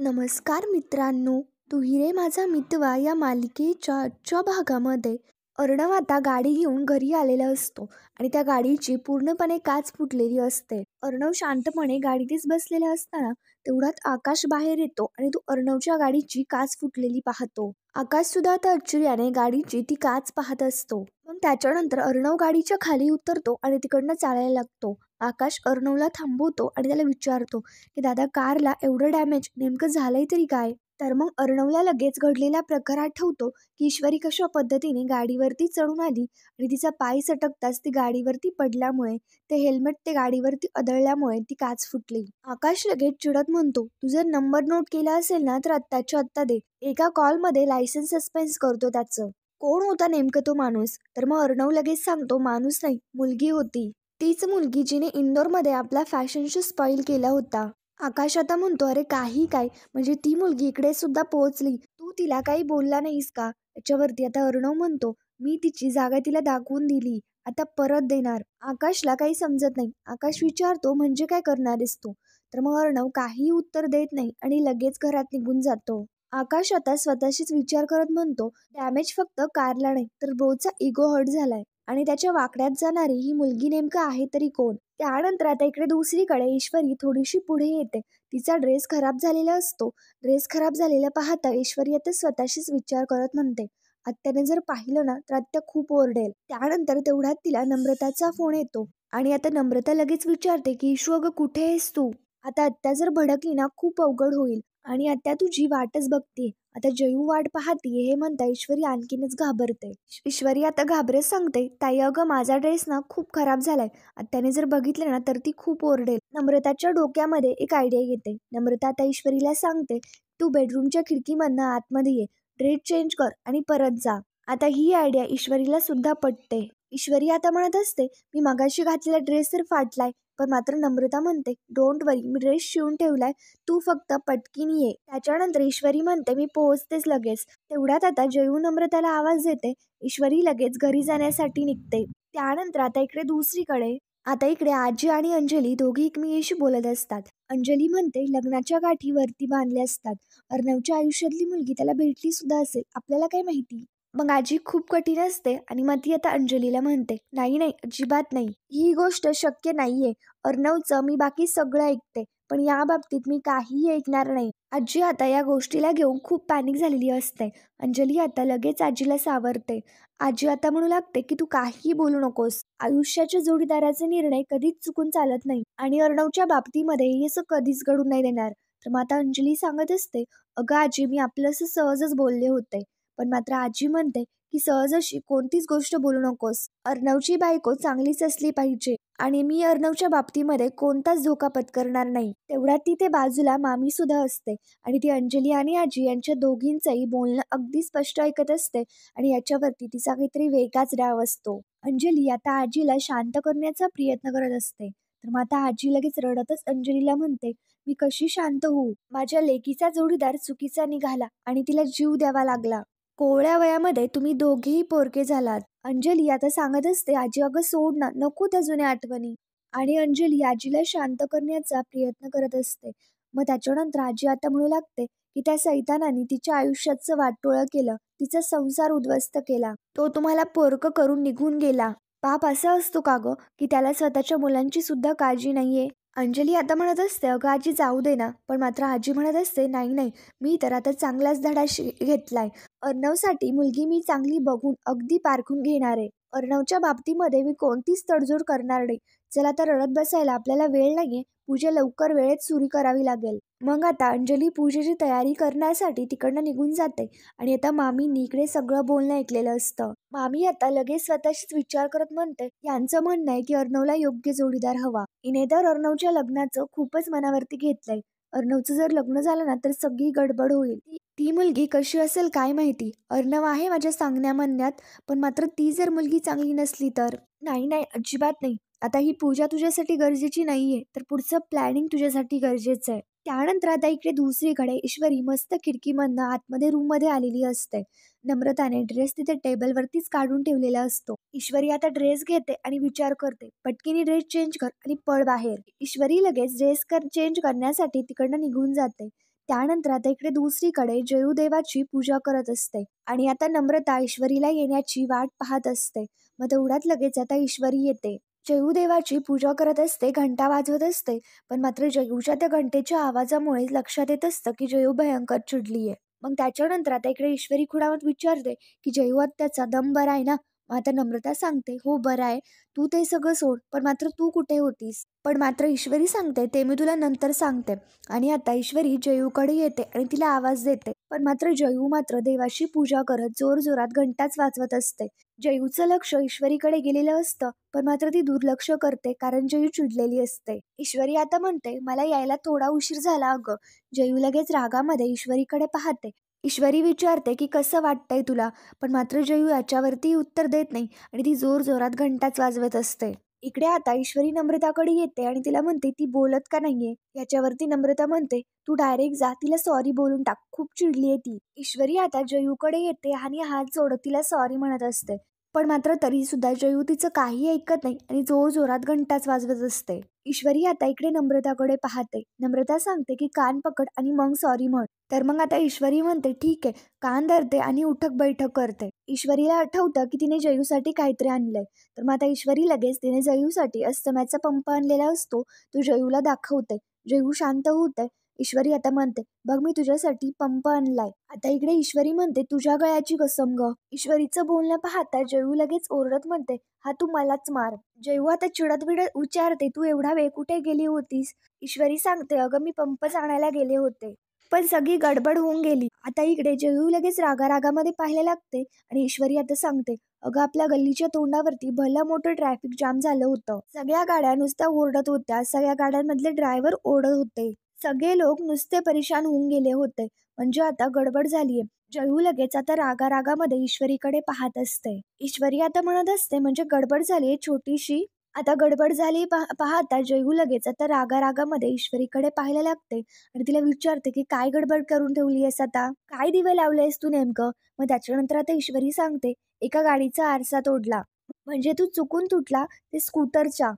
नमस्कार मित्रांनो, तू हिरे माझा मितवा या मालिकेच्या आजच्या भागामध्ये अर्णव आता गाडी घेऊन घरी आलेला असतो आणि त्या गाडीची पूर्णपणे काच फुटलेली असते. अर्णव शांतपणे गाडीतच बसलेला असताना तेवढ्यात आकाश बाहेर येतो आणि तो अर्णवच्या गाडीची काच फुटलेली पाहतो. आकाश सुद्धा आता आश्चर्याने गाडीची ती काच पाहत असतो. मग त्याच्यानंतर अर्णव गाडीच्या खाली उतरतो आणि तिकडनं चालायला लागतो. आकाश अर्णवला थांबवतो आणि त्याला विचारतो की दादा, कारला एवढं डॅमेज नेमकं झालंय तरी काय? तर मग अर्णवला लगेच घडलेला प्रकार आठवतो की ईश्वरी कशा पद्धतीने गाडीवरती चढून आली आणि तिचा पाय सटकताच ती गाडीवरती पडल्यामुळे ते हेल्मेट ते गाडीवरती आदळल्यामुळे ती काच फुटली. आकाश लगेच चिडत म्हणतो, तू जर नंबर नोट केला असेल ना तर आत्ताच्या आत्ता दे. एका कॉलमध्ये लायसन्स सस्पेंड करतो त्याचं. कोण होता नेमकं तो माणूस? तर मग अर्णव लगेच सांगतो, माणूस नाही, मुलगी होती. तीच मुलगी जिने इंदोरमध्ये आपला फॅशन शो स्पॉइल केला होता. आकाश आता म्हणतो, अरे काही काय, म्हणजे ती मुलगी इकडे सुद्धा पोहोचली, तू तिला काही बोलला नाहीस का? याच्यावरती आता अर्णव म्हणतो, मी तिची जागा तिला दाखवून दिली, आता परत देणार. आकाशला काही समजत नाही. आकाश विचारतो, म्हणजे काय करणारेस तू? तर मग अर्णव काही उत्तर देत नाही आणि लगेच घरात निघून जातो. आकाश आता स्वतःशीच विचार करत म्हणतो, डॅमेज फक्त कारला नाही तर ब्रोचा इगो हर्ट झालाय आणि त्याच्या वाकड्यात जाणारी ही मुलगी नेमकं आहे तरी कोण? त्यानंतर आता इकडे दुसरीकडे ईश्वरी थोडीशी पुढे येते. तिचा ड्रेस खराब झालेला असतो. ड्रेस खराब झालेला पाहता ईश्वरी आता स्वतःशीच विचार करत म्हणते, आत्याने जर पाहिलं ना तर आत्या खूप ओरडेल. त्यानंतर तेवढ्यात तिला नम्रताचा फोन येतो आणि आता नम्रता लगेच विचारते की ईशू अगं, कुठे आहेस तू? आता आत्या जर भडकली ना खूप अवघड होईल आणि आत्या तुझी वाटच बघते. आता जयू वाट पाहतीये हे म्हणता ईश्वरी आणखीनच घाबरते. ईश्वरी आता घाबरत सांगते, ताई अगं, माझा ड्रेस ना खूप खराब झालाय, आत्याने जर बघितलं ना तर ती खूप ओरडेल. नम्रताच्या डोक्यामध्ये एक आयडिया येते. नम्रता आता ईश्वरीला सांगते, तू बेडरूमच्या खिडकीमधनं आतमध्ये ये, ड्रेस चेंज कर आणि परत जा. आता ही आयडिया ईश्वरीला सुद्धा पटते. ईश्वरी आता म्हणत असते, मी मगाशी घातलेला ड्रेस तर फाटलाय, पण मात्र नम्रता म्हणते, डोंट वरी, मी ड्रेस शिवून ठेवलाय, तू फक्त पटकीन ये. त्याच्यानंतर ईश्वरी म्हणते, मी पोहोचतेच लगेच. तेवढ्यात आता जयू नम्रताला आवाज देते. ईश्वरी लगेच घरी जाण्यासाठी निघते. त्यानंतर आता इकडे आजी आणि अंजली दोघी एकमेकींशी बोलत असतात. अंजली म्हणते, लग्नाच्या गाठी वरती बांधल्या असतात, अर्णवच्या आयुष्यातली मुलगी त्याला भेटली सुद्धा असेल, आपल्याला काय माहिती? मग आजी खूप कठीण असते आणि मग ती आता अंजलीला म्हणते, नाही नाही, अजिबात नाही, ही गोष्ट शक्य नाहीये. अर्णवचं मी बाकी सगळं ऐकते, पण या बाबतीत मी काहीही ऐकणार नाही. आजी आता या गोष्टीला घेऊन खूप पॅनिक झालेली असते. अंजली आता लगेच आजीला सावरते. आजी आता म्हणू लागते की तू काहीही बोलू नकोस. आयुष्याच्या जोडीदाराचे निर्णय कधीच चुकून चालत नाही आणि अर्णवच्या बाबतीमध्ये हे असं कधीच घडून नाही देणार. तर मग आता अंजली सांगत असते, अगं आजी, मी आपलं असं सहजच बोलले होते. पण मात्र आजी म्हणते की सहज अशी कोणतीच गोष्ट बोलू नकोस. अर्णवची बायको चांगलीच असली पाहिजे आणि मी अर्णवच्या बाबतीमध्ये कोणताच धोका पत्करणार नाही. तेवढ्यात तिथे बाजूला मामी सुद्धा असते आणि ती अंजली आणि आजी यांच्या दोघींचंही बोलणं अगदी स्पष्ट ऐकत असते आणि याच्यावरती तिचा काहीतरी वेगळाच डाव असतो. अंजली आता आजीला शांत करण्याचा प्रयत्न करत असते. तर मग आता आजी लगेच रडतच अंजलीला म्हणते, मी कशी शांत होऊ? माझ्या लेकीचा जोडीदार चुकीचा निघाला आणि तिला जीव द्यावा लागला. कोवळ्या वयामध्ये तुम्ही दोघेही पोरके झालात. अंजली आता सांगत असते, आजी अगं सोड ना, नको त्या जुन्या आठवणी. आणि अंजली आजीला शांत करण्याचा प्रयत्न करत असते. मग त्याच्यानंतर आजी आता म्हणू लागते की त्या सैतानाने तिच्या आयुष्याचं वाटोळं केलं, तिचा संसार उद्ध्वस्त केला, तो तुम्हाला पोरकं करून निघून गेला. बाप असा असतो का गं की त्याला स्वतःच्या मुलांची सुद्धा काळजी नाहीये? अंजली आता म्हणत असते, अगं आजी जाऊ दे ना. पण मात्र आजी म्हणत असते, नाही नाही, मी तर आता चांगलाच धडा घेतलाय. अर्णवसाठी मुलगी मी चांगली बघून अगदी पारखून घेणार आहे. अर्णवच्या बाबतीमध्ये मी कोणतीच तडजोड करणार नाही. चला तर रडत बसायला आपल्याला वेळ नाहीये, पूजा लवकर वेळेत सुरू करावी लागेल. मग आता अंजली पूजेची तयारी करण्यासाठी तिकडनं निघून जाते आणि आता मामींनी इकडे सगळं बोलणं ऐकलेलं असतं. मामी आता लगेच स्वतःशीच विचार करत म्हणते, यांचं म्हणणं आहे की अर्णवला योग्य जोडीदार हवा. हिने तर अर्णवच्या लग्नाचं खूपच मनावरती घेतलंय. अर्णवचं जर लग्न झालं ना तर सगळी गडबड होईल. ती मुलगी कशी असेल काय माहिती. अर्णव आहे माझ्या सांगण्या म्हणण्यात, पण मात्र ती जर मुलगी चांगली नसली तर? नाही नाही, अजिबात नाही. आता ही पूजा तुझ्यासाठी गरजेची नाहीये, तर पुढचं प्लॅनिंग तुझ्यासाठी गरजेचं आहे. त्यानंतर आता इकडे दुसरीकडे ईश्वरी मस्त खिडकीमधनं आतमध्ये रूम मध्ये आलेली असते. नम्रताने ड्रेस तिथे टेबलवरतीच काढून ठेवलेला असतो. ईश्वरी आता ड्रेस घेते आणि विचार करते, पटकीने ड्रेस चेंज कर आणि पळ बाहेर. ईश्वरी लगेच ड्रेस चेंज करण्यासाठी तिकडनं निघून जाते. त्यानंतर आता इकडे दुसरीकडे जयू देवाची पूजा करत असते आणि आता नम्रता ईश्वरीला येण्याची वाट पाहत असते. मग तेवढ्यात लगेच आता ईश्वरी येते. जयू देवाची पूजा करत असते, घंटा वाजवत असते. पण मात्र जयूच्या त्या घंटेच्या आवाजामुळे लक्षात येत असतं की जयू भयंकर चिडलीये. मग त्याच्यानंतर आता इकडे ईश्वरी खुणावत विचारते की जयू आत्याचा दम बरा आहे ना? मग आता नम्रता सांगते, हो बरा आहे. तू ते सगळं सोड, पण मात्र तू कुठे होतीस? पण मात्र ईश्वरी सांगते, ते मी तुला नंतर सांगते. आणि आता ईश्वरी जयूकडे येते आणि तिला आवाज देते. पण मात्र जयू मात्र देवाची पूजा करत जोरजोरात घंटाच वाजवत असते. जयूचं लक्ष ईश्वरीकडे गेलेलं असतं, पण मात्र ती दुर्लक्ष करते कारण जयू चिडलेली असते. ईश्वरी आता म्हणते, मला यायला थोडा उशीर झाला अगं. जयू लगेच रागामध्ये ईश्वरीकडे पाहते. ईश्वरी विचारते की कसं वाटतंय तुला? पण मात्र जयू याच्यावरती उत्तर देत नाही आणि ती जोरजोरात घंटाच वाजवत असते. इकडे आता ईश्वरी नम्रताकडे येते आणि तिला म्हणते, ती बोलत का नाहीये? याच्यावरती नम्रता म्हणते, तू डायरेक्ट जा, तिला सॉरी बोलून टाक, खूप चिडलीये ती. ईश्वरी आता जयूकडे येते आणि हात जोडत तिला सॉरी म्हणत असते. पण मात्र तरी सुद्धा जयू तिचं काही ऐकत नाही आणि जोरजोरात घंटाच वाजवत असते. ईश्वरी आता इकडे नम्रताकडे पाहते. नम्रता सांगते की कान पकड आणि मग सॉरी म्हण. तर मग आता ईश्वरी म्हणते, ठीक आहे. कान धरते आणि उठक बैठक करते. ईश्वरीला आठवतं की तिने जयूसाठी काहीतरी आणलंय. तर मग आता ईश्वरी लगेच तिने जयूसाठी अस्तम्याचा पंप आणलेला असतो तो जयूला दाखवते. जयू शांत होते. ईश्वरी आता म्हणते, बघ मी तुझ्यासाठी पंप आणलाय. आता इकडे ईश्वरी म्हणते, तुझ्या गळ्याची कसम ग. ईश्वरीचं बोलणं पाहता जयू लगेच ओरडत म्हणते, हा तू मलाच मार. जयू आता चिडत विडत विचारते, तू एवढा वेळ कुठे गेली होतीस? ईश्वरी सांगते, अगं मी पंपच आणायला गेले होते, पण सगळी गडबड होऊन गेली. आता इकडे जयू लगेच रागारागामध्ये पाहायला लागते आणि ईश्वरी आता सांगते, अगं आपल्या गल्लीच्या तोंडावरती भलं मोठं ट्रॅफिक जाम झालं होतं. सगळ्या गाड्या नुसत्या ओरडत होत्या. सगळ्या गाड्यांमधले ड्रायव्हर ओरडत होते. सगळे लोक नुसते परेशान होऊन गेले होते. म्हणजे आता गडबड झालीये. जयू लगेच आता रागारागामध्ये ईश्वरीकडे पाहत असते. ईश्वरी आता म्हणत असते, म्हणजे गडबड झालीये छोटीशी. आता गडबड झाली पाहता जयू लगेच आता रागारागामध्ये ईश्वरीकडे पाहायला लागते आणि तिला विचारते की काय गडबड करून ठेवली आहेस आता? काय दिवे लावलेस तू नेमकं? मग त्याच्यानंतर आता ईश्वरी सांगते, एका गाडीचा आरसा तोडला. म्हणजे तू चुकून तुटला ते स्कूटरच्या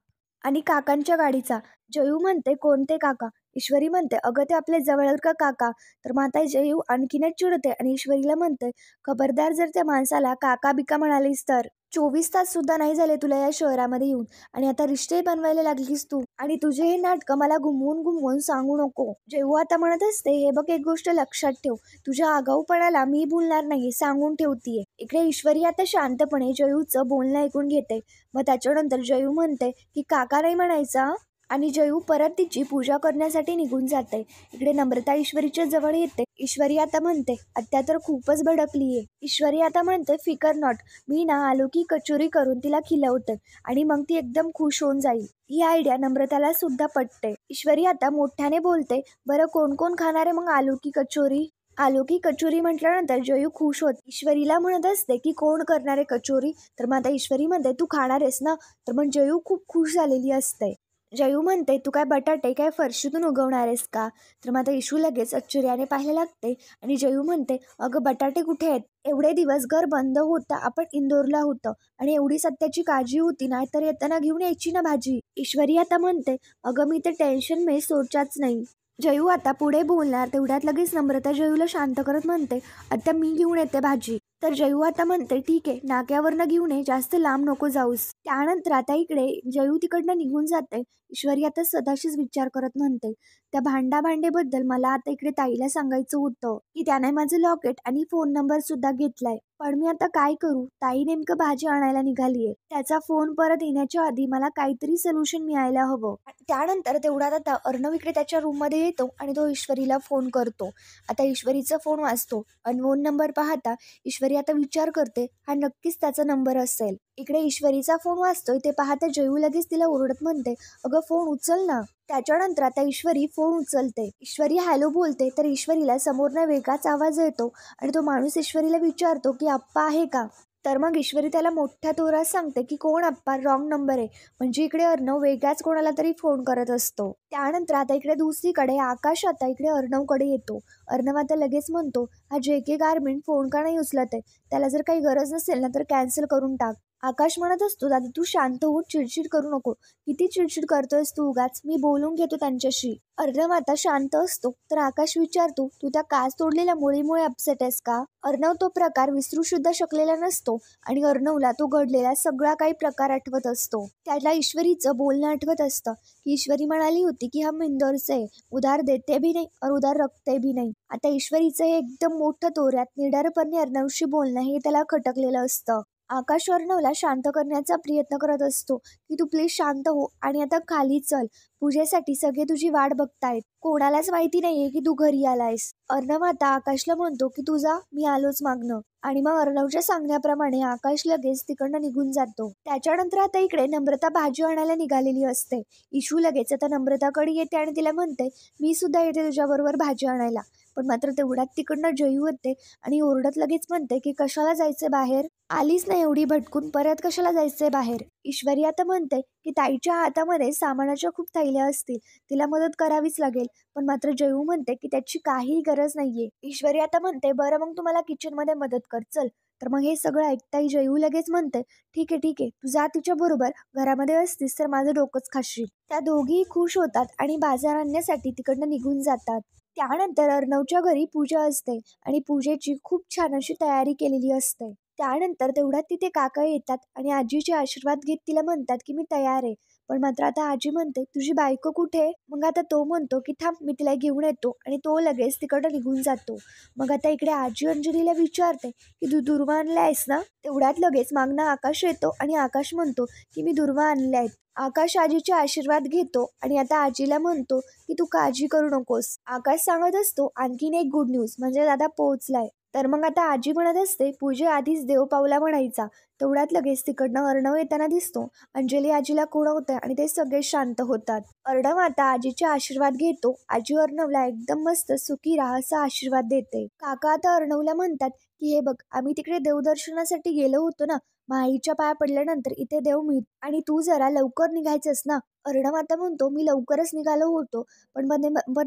आणि काकांच्या गाडीचा. जयू म्हणते, कोणते काका? ईश्वरी म्हणते, अगं ते आपले जवळकर काका. तर मग आता जयू आणखीनच चिडते आणि ईश्वरीला म्हणते, खबरदार जर त्या माणसाला काका बिका म्हणालीस तर. 24 तास सुद्धा नाही झाले तुला या शहरामध्ये येऊन आणि आता रिश्ते बनवायला लागलीस तू. आणि तुझे हे नाटकं मला घुमवून घुमवून सांगू नको. जयू आता म्हणत असते, हे बघ एक गोष्ट लक्षात ठेव, तुझ्या आगाऊपणाला मी भूलणार नाही, सांगून ठेवतीये. इकडे ईश्वरी आता शांतपणे जयूचं बोलणं ऐकून घेते. मग त्याच्यानंतर जयू म्हणते की काका नाही म्हणायचा आणि जयू परत तिची पूजा करण्यासाठी निघून जाते. इकडे नम्रता ईश्वरीच्या जवळ येते. ईश्वरी आता म्हणते, आत्या तर खूपच भडकलीये. ईश्वरी आता म्हणते, फिकर नॉट, मी ना आलू की कचोरी करून तिला खिलवते आणि मग ती एकदम खुश होऊन जाईल. ही आयडिया नम्रताला सुद्धा पटते. ईश्वरी आता मोठ्याने बोलते, बरं कोण कोण खाणार आहे मग आलू की कचोरी? आलू की कचोरी म्हटल्यानंतर जयू खुश होत ईश्वरीला म्हणत असते की कोण करणार आहे कचोरी? तर मग आता ईश्वरी म्हणते, तू खाणार आहेस ना? तर मग जयू खूप खुश झालेली असते. जयू म्हणते, तू काय बटाटे काय फरशीतून उगवणार आहेस का? तर मग आता इशू लगेच आश्चर्याने पाहायला लागते आणि जयू म्हणते, अगं बटाटे कुठे आहेत? एवढे दिवस घर बंद होतं, आपण इंदोरला होतं आणि एवढी सत्याची काळजी होती, नाहीतर येताना घेऊन यायची ना भाजी. ईश्वरी आता म्हणते, अगं मी तर टेन्शन में सोचाच नाही. जयू आता पुढे बोलणार तेवढ्यात लगेच नम्रता जयूला शांत करत म्हणते, आता मी घेऊन येते भाजी. तर जयू आता म्हणते, ठीक आहे, नाक्यावरनं घेऊन ये, जास्त लांब नको जाऊस. त्यानंतर आता इकडे जयू तिकडनं निघून जाते. ईश्वरी आता स्वतःशीच विचार करत म्हणते, त्या भांडेबद्दल मला आता इकडे ताईला सांगायचं होतं की त्याने माझं लॉकेट आणि फोन नंबर सुद्धा घेतलाय. पण मी आता काय करू? ताई नेमकं भाजी आणायला निघालीये. त्याचा फोन परत येण्याच्या आधी मला काहीतरी सोल्युशन मिळायला हवं. त्यानंतर तेवढ्यात आता अर्णव इकडे त्याच्या रूममध्ये येतो आणि तो ईश्वरीला फोन करतो. आता ईश्वरीचा फोन वाजतो. अननोन नंबर पाहता ईश्वरी आता विचार करते, हा नक्कीच त्याचा नंबर असेल. इकडे ईश्वरीचा फोन वाजतोय ते पाहता जयू लगेच तिला ओरडत म्हणते, अगं फोन उचल ना. त्याच्यानंतर आता ईश्वरी फोन उचलते. ईश्वरी हॅलो बोलते तर ईश्वरीला समोरनं वेगळाच आवाज येतो आणि तो माणूस ईश्वरीला विचारतो की आप्पा आहे का? तर मग ईश्वरी त्याला मोठ्या तोरात सांगते की कोण आप्पा, रॉंग नंबर आहे. म्हणजे इकडे अर्णव वेगळाच कोणाला तरी फोन करत असतो. त्यानंतर आता इकडे दुसरीकडे आकाश आता इकडे अर्णवकडे येतो. अर्णव आता लगेच म्हणतो, हा JK गारमेंट फोन का नाही उचलत आहे? त्याला जर काही गरज नसेल ना तर कॅन्सल करून टाक. आकाश म्हणत असतो, दादा तू शांत हो, चिडचिड करू नको. किती चिडचिड करतोयस तू उगाच, मी बोलून घेतो त्यांच्याशी. अर्णव आता शांत असतो तर आकाश विचारतो, तू त्या काच तोडलेल्या मुळीमुळे अपसेट आहेस का? अर्णव तो प्रकार विसरू सुद्धा शकलेला नसतो आणि अर्णवला तो घडलेला सगळा काही प्रकार आठवत असतो. त्याला ईश्वरीचं बोलणं आठवत असतं की ईश्वरी म्हणाली होती की हम इंदौर से है, उधार देते भी नाही और उधार रखते भी नाही. आता ईश्वरीचं हे एकदम मोठं तोऱ्यात निडरपणे अर्णवशी बोलणं हे त्याला खटकलेलं असतं. आकाश अर्णवला शांत करण्याचा प्रयत्न करत असतो की तू प्लीज शांत हो आणि आता खाली चल, पूजेसाठी सगळे तुझी वाट बघतायत. कोणालाच माहिती नाहीये की तू घरी आलायस. अर्णव आता आकाशला म्हणतो की तू जा, मी आलोच मागणं. आणि मग अर्णवच्या सांगण्याप्रमाणे आकाश लगेच तिकडनं निघून जातो. त्याच्यानंतर आता इकडे नम्रता भाजी आणायला निघालेली असते. इशू लगेच आता नम्रताकडे येते आणि तिला म्हणते, मी सुद्धा येते तुझ्याबरोबर भाजी आणायला. पण मात्र तेवढ्यात तिकडनं जयू होते आणि ओरडत लगेच म्हणते की कशाला जायचंय बाहेर, आलीच नाही एवढी भटकून, परत कशाला जायचंय बाहेर. ईश्वरी आता म्हणते की ताईच्या हातामध्ये सामानाच्या खूप थैल्या असतील, तिला मदत करावीच लागेल. पण मात्र जयू म्हणते की त्याची काही गरज नाहीये. ईश्वरी आता म्हणते, बरं मग तुम्हाला किचन मध्ये मदत कर चल. तर मग हे सगळं ऐकताही जयू लगेच म्हणते, ठीक आहे ठीक आहे, तू जा तिच्या बरोबर, घरामध्ये असतीस तर माझं डोकंच खाशील. त्या दोघीही खुश होतात आणि बाजार आणण्यासाठी तिकडनं निघून जातात. त्यानंतर अर्णवच्या घरी पूजा असते आणि पूजेची खूप छान अशी तयारी केलेली असते. त्यानंतर तेवढ्यात तिथे काका येतात आणि आजीचे आशीर्वाद घेत तिला म्हणतात की मी तयार आहे. पण मात्र आता आजी म्हणते, तुझी बायको कुठे? मग आता तो म्हणतो की थांब, मी तिला घेऊन येतो आणि तो लगेच तिकडं निघून जातो. मग आता इकडे आजी अंजलीला विचारते की तू दुर्वा आणला आहेस ना? तेवढ्यात लगेच मागणं आकाश येतो आणि आकाश म्हणतो की मी दुर्वा आणल्या आहेत. आकाश आजीचे आशीर्वाद घेतो आणि आता आजीला म्हणतो की तू काळजी करू नकोस. आकाश सांगत असतो आणखीन एक गुड न्यूज, म्हणजे दादा पोहोचलाय. तर मग आता आजी म्हणत असते, पूजे आधीच देव पावला म्हणायचा. तेवढ्यात लगेच तिकडनं अर्णव येताना दिसतो. अंजली आजीला होते आणि ते सगळे शांत होतात. अर्णव आता आजीचे आशीर्वाद घेतो. आजी अर्णवला एकदम मस्त सुखी राहा असा आशीर्वाद देते. काका आता अर्णवला म्हणतात की हे बघ, आम्ही तिकडे देवदर्शनासाठी गेलो होतो ना, माईच्या पाया पडल्यानंतर इथे देव मिळत आणि तू जरा लवकर निघायचंस ना. अर्णव आता म्हणतो, मी लवकरच निघालो होतो, पण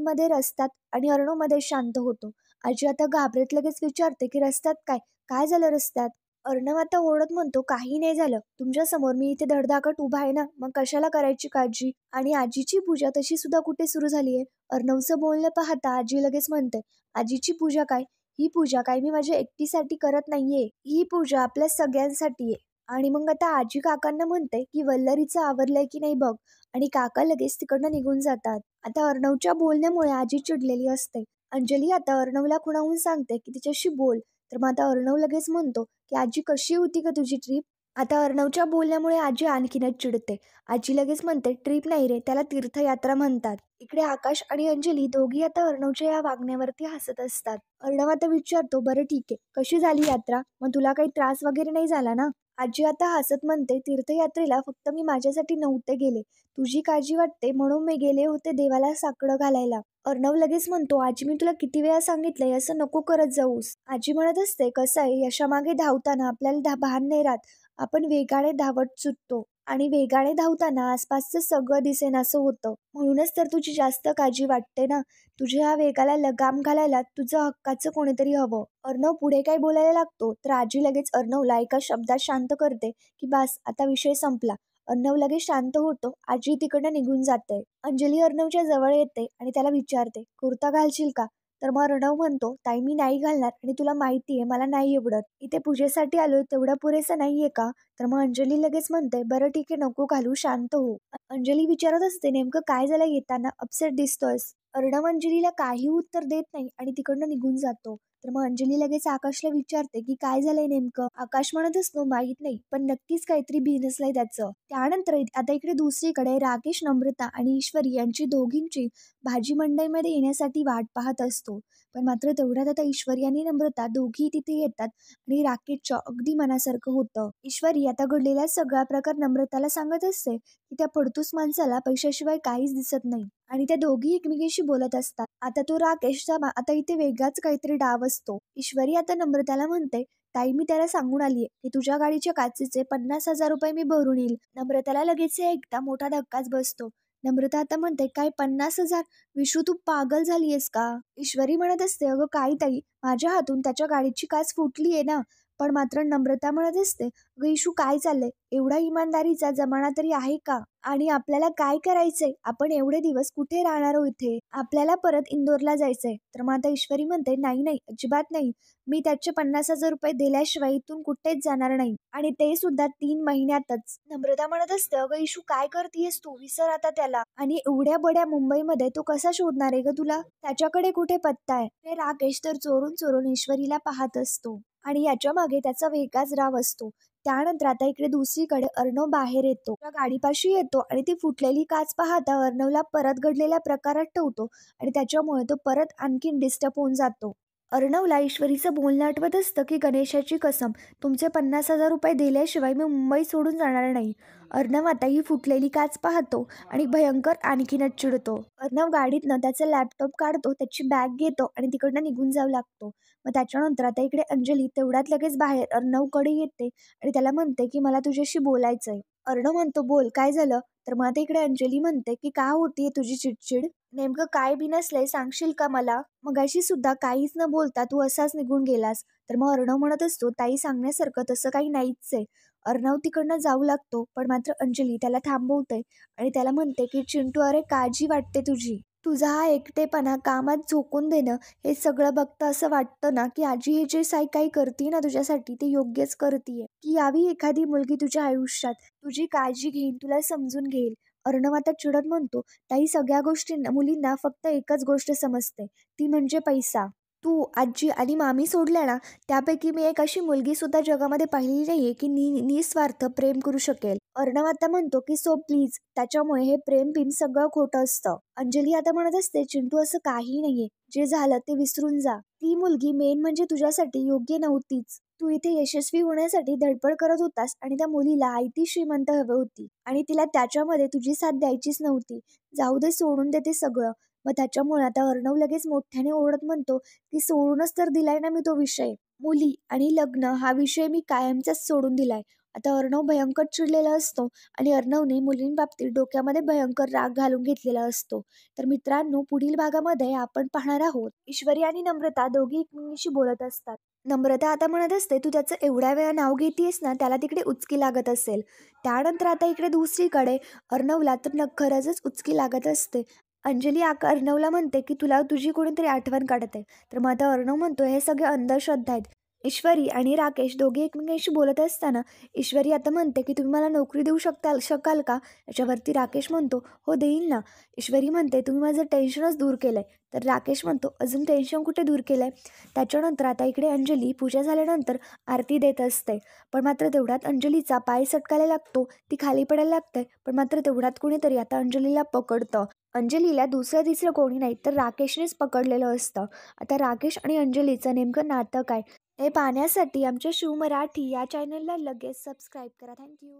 मध्ये रस्त्यात, आणि अर्णव मध्ये शांत होतो. आजी आता घाबरत लगेच विचारते की रस्त्यात काय, काय झालं रस्त्यात? अर्णव आता ओरडत म्हणतो, काही नाही झालं, तुमच्या समोर मी इथे धडधाकट उभा आहे ना, मग कशाला करायची काळजी. आणि आजीची पूजा तशी सुद्धा कुठे सुरू झाली आहे? अर्णवचं बोलणं पाहता आजी लगेच म्हणते, आजीची पूजा काय, ही पूजा काय मी माझ्या एकटीसाठी करत नाहीये, ही पूजा आपल्या सगळ्यांसाठी आहे. आणि मग आता आजी काकांना म्हणते की वल्लरीचं आवरलंय की नाही बघ. आणि काका लगेच तिकडनं निघून जातात. आता अर्णवच्या बोलण्यामुळे आजी चिडलेली असते. अंजली आता अर्णवला खुणावून सांगते की तिच्याशी बोल. तर मग आता अर्णव लगेच म्हणतो की आजी कशी होती का तुझी ट्रिप? आता अर्णवच्या बोलण्यामुळे आजी आणखीनच चिडते. आजी लगेच म्हणते, ट्रिप नाही रे, त्याला तीर्थयात्रा म्हणतात. इकडे आकाश आणि अंजली दोघी आता अर्णवच्या या वागण्यावरती हसत असतात. अर्णव आता विचारतो, बरं ठीक आहे, कशी झाली यात्रा? मग तुला काही त्रास वगैरे नाही झाला ना? आजी आता हसत म्हणते, तीर्थयात्रेला फक्त मी माझ्यासाठी नव्हते गेले, तुझी काळजी वाटते म्हणून मी गेले होते देवाला साकडं घालायला. अर्णव लगेच म्हणतो, आजी मी तुला किती वेळा सांगितलंय असं नको करत जाऊस. आजी म्हणत असते, कसं आहे, यशामागे धावताना आपल्याला भान नाही राहत, आपण वेगाने धावत सुटतो आणि वेगाने धावताना आसपासचं सगळं दिसेनासं होतं. म्हणूनच तर तुझी जास्त काळजी वाटते ना. तुझ्या या वेगाला लगाम घालायला तुझं हक्काचं कोणीतरी हवं. अर्णव पुढे काय बोलायला लागतो तर आजी लगेच अर्णवला एका शब्दात शांत करते की बास, आता विषय संपला. अर्णव लगेच शांत होतो. आजी तिकडनं निघून जाते. अंजली अर्णवच्या जवळ येते आणि त्याला विचारते, कुर्ता घालशील का? तर मग अर्णव म्हणतो, ताई मी नाही घालणार आणि तुला माहिती आहे मला नाही आवडत. इथे पूजेसाठी आलोय तेवढं पुरेसं नाहीये का? तर मग अंजली लगेच म्हणते, बरं ठीक आहे, नको घालू, शांत हो. अंजली विचारत असते, नेमकं काय झालं, येताना अपसेट दिसतोयस? अर्णव अंजलीला काही उत्तर देत नाही आणि तिकडनं निघून जातो. तर मग अंजली लगेच आकाशला विचारते की काय झालंय नेमकं? आकाश म्हणत असतो, माहित नाही, पण नक्कीच काहीतरी बिनसलंय त्याचं. त्यानंतर आता इकडे दुसरीकडे राकेश, नम्रता आणि ईश्वरी यांची दोघींची भाजी मंडईमध्ये येण्यासाठी वाट पाहत असतो. पण मात्र तेवढ्यात आता ईश्वरी आणि नम्रता दोघी तिथे येतात आणि राकेशच्या अगदी मनासारखं होतं. ईश्वरी आता घडलेला सगळा प्रकार नम्रताला सांगत असते की त्या पडतूस माणसाला पैशाशिवाय काहीच दिसत नाही आणि त्या दोघी एकमेकींशी बोलत असतात. आता तो राकेशचा आता इथे वेगळाच काहीतरी डाव असतो. ईश्वरी आता नम्रताला म्हणते, ताई मी त्याला सांगून आलीये की तुझ्या गाडीच्या काचेचे 50,000 रुपये मी भरून येईल. नम्रताला लगेच एकदा मोठा धक्काच बसतो. नम्रता आता म्हणते, काय 50,000? विशू तू पागल झालीयस का? ईश्वरी म्हणत असते, अगं काय ताई, माझ्या हातून त्याच्या गाडीची काच फुटलीये ना, पण मात्र नम्रता म्हणत असते, "अगं इशू काय चाललंय? एवढा इमानदारीचा जमाना तरी आहे का? आणि आपल्याला काय करायचंय? आपण एवढे दिवस कुठे राहणार आहोत इथे? आपल्याला परत इंदोरला जायचंय." तर मग आता ईश्वरी म्हणते, "नाही नाही, अजिबात नाही. मी त्याचे 50,000 रुपये दिल्याशिवाय इथून कुठेच जाणार नाही, आणि ते सुद्धा 3 महिन्यातच." नम्रता म्हणत असते, "अगं इशू काय करतेयस तू? विसर आता त्याला. आणि एवढ्या बड्या मुंबईमध्ये तो कसा शोधणार आहे ग तुला? त्याच्याकडे कुठे पत्ता आहे?" ते राकेश तर चोरून चोरून ईश्वरीला पाहत असतो आणि याच्या मागे त्याचा वेगळाच राव असतो. त्यानंतर आता इकडे दुसरीकडे अर्णव बाहेर येतो. त्या गाडीपाशी येतो आणि ती फुटलेली काच पाहता अर्णवला परत घडलेल्या प्रकारात ठेवतो आणि त्याच्यामुळे तो परत आणखीन डिस्टर्ब होऊन जातो. अर्णवला ईश्वरीचं बोलणं आठवत असतं की "गणेशाची कसम, तुमचे 50,000 रुपये दिल्याशिवाय मी मुंबई सोडून जाणार नाही." अर्णव आता ही फुटलेली काच पाहतो आणि भयंकर आणखीनच चिडतो. अर्णव गाडीतनं त्याचा लॅपटॉप काढतो, त्याची बॅग घेतो आणि तिकडनं निघून जाऊ लागतो. मग त्याच्यानंतर आता इकडे अंजली तेवढ्यात लगेच बाहेर अर्णवकडे येते आणि त्याला म्हणते की "मला तुझ्याशी बोलायचंय." अर्णव म्हणतो, "बोल, काय झालं?" तर मग आता इकडे अंजली म्हणते की "का होतीये तुझी चिडचिड? नेमकं काय बिनसलंय, सांगशील का मला? मगाशी सुद्धा काहीच न बोलता तू असाच निघून गेलास." तर मग अर्णव म्हणत असतो, "ताई, सांगण्यासारखं तसं काही नाहीच आहे." अर्णव तिकडनं जाऊ लागतो, पण मात्र अंजली त्याला थांबवते आणि त्याला म्हणते की "चिंटू, अरे काळजी वाटते तुझी. तुझा हा एकटेपणा, कामात झोकून देणं, हे सगळं बघता असं वाटतं ना की आजी हे जे काही करते ना तुझ्यासाठी ते योग्यच करतीये. की यावी एखादी मुलगी तुझ्या आयुष्यात, तुझी काळजी घेईल, तुला समजून घेईल." अर्णव आता चिडत म्हणतो, "ताई, सगळ्या गोष्टींना मुलींना फक्त एकच गोष्ट समजते, ती म्हणजे पैसा. तू, आजी आणि मामी सोडल्या ना, त्यापैकी मी एक अशी मुलगी सुद्धा जगामध्ये पाहिली नाहीये की निस्वार्थ प्रेम करू शकेल." अर्णव आता म्हणतो की "सो प्लीज, त्याच्यामुळे हे प्रेम बिम सगळं खोटं असतं." अंजली आता म्हणत असते, "चिंटू, असं काही नाहीये. जे झालं ते विसरून जा. ती मुलगी मेन म्हणजे तुझ्यासाठी योग्य नव्हतीच. तू इथे यशस्वी होण्यासाठी धडपड करत होतास आणि त्या मुलीला आयती श्रीमंत हवी होती आणि तिला त्याच्यामध्ये तुझी साथ द्यायचीच नव्हती. जाऊ दे, सोडून दे ते सगळं." मग त्याच्यामुळे आता अर्णव लगेच मोठ्याने ओरडत म्हणतो की "सोडूनच तर दिलाय ना मी तो विषय. मुली आणि लग्न हा विषय मी कायमचाच सोडून दिलाय." आता अर्णव भयंकर चिडलेला असतो आणि अर्णवने मुलींबाबतीत डोक्यामध्ये भयंकर राग घालून घेतलेला असतो. तर मित्रांनो, पुढील भागामध्ये आपण पाहणार आहोत ईश्वरी आणि नम्रता दोघी एकमेकींशी बोलत असतात. नम्रता आता म्हणत असते, "तू त्याचं एवढ्या वेळा नाव घेतेयस ना, त्याला तिकडे उचकी लागत असेल." त्यानंतर आता इकडे दुसरीकडे अर्णवला तर खरंच उचकी लागत असते. अंजली अर्णवला म्हणते की "तुला तुझी कोणीतरी आठवण काढते." तर मग आता अर्णव म्हणतो, "हे सगळे अंधश्रद्धा आहेत." ईश्वरी आणि राकेश दोघे एकमेकांशी बोलत असताना ईश्वरी आता म्हणते की "तुम्ही मला नोकरी देऊ शकाल का?" याच्यावरती राकेश म्हणतो, "हो, देईल ना." ईश्वरी म्हणते, "तुम्ही माझं टेन्शनच दूर केलंय." तर राकेश म्हणतो, "अजून टेन्शन कुठे दूर केलंय?" त्याच्यानंतर आता इकडे अंजली पूजा झाल्यानंतर आरती देत असते. पण मात्र तेवढ्यात अंजलीचा पाय सटकायला लागतो, ती खाली पडायला लागते. पण मात्र तेवढ्यात कोणीतरी आता अंजलीला पकडतं. अंजलीला दुसरं तिसरं कोणी नाही तर राकेशनेच पकडलेलं असतं. आता राकेश आणि अंजलीचं नेमकं नातं काय, हे पाहण्यासाठी आमच्या शिव मराठी या चॅनलला लगेच सबस्क्राईब करा. थँक्यू.